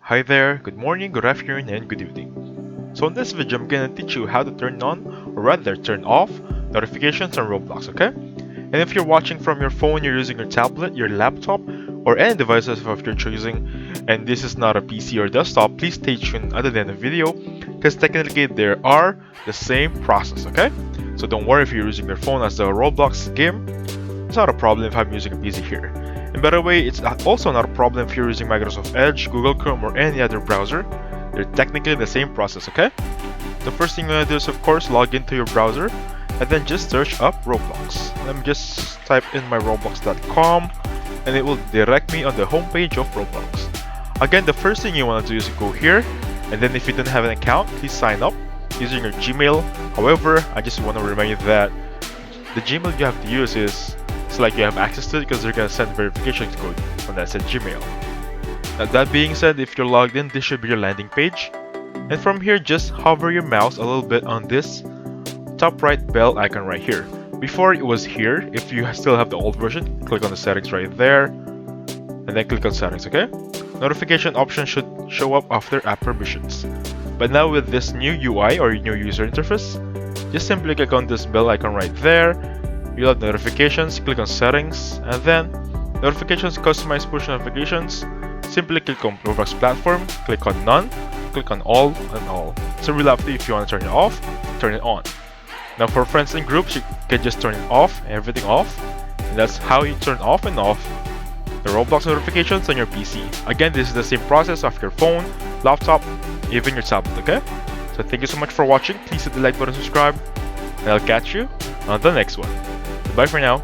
Hi there, good morning, good afternoon, and good evening. So in this video, I'm gonna teach you how to turn on, or rather turn off, notifications on Roblox, okay? And if you're watching from your phone, you're using your tablet, your laptop, or any devices of your choosing, and this is not a PC or desktop, please stay tuned other than the video, because technically they are the same process, okay? So don't worry if you're using your phone as the Roblox game, it's not a problem if I'm using a PC here. And by the way, it's also not a problem if you're using Microsoft Edge, Google Chrome, or any other browser. They're technically the same process, okay? The first thing you're gonna do is, of course, log into your browser and then just search up Roblox. Let me just type in my roblox.com and it will direct me on the homepage of Roblox. Again, the first thing you want to do is go here, and then if you don't have an account, please sign up using your Gmail. However, I just want to remind you that the Gmail you have to use is like you have access to it because they're gonna send verification code when that said Gmail. Now that being said, if you're logged in, this should be your landing page. And from here, just hover your mouse a little bit on this top right bell icon right here. Before it was here, if you still have the old version, click on the settings right there, and then click on settings, okay? Notification option should show up after app permissions. But now with this new UI or new user interface, just simply click on this bell icon right there. You'll have notifications, click on settings, and then notifications, customize push notifications. Simply click on Roblox platform, click on none, click on all and all. So really up to you if you want to turn it off, turn it on. Now for friends and groups, you can just turn it off, everything off. And that's how you turn off and off the Roblox notifications on your PC. Again, this is the same process of your phone, laptop, even your tablet, okay? So thank you so much for watching. Please hit the like button, subscribe, and I'll catch you on the next one. Bye for now.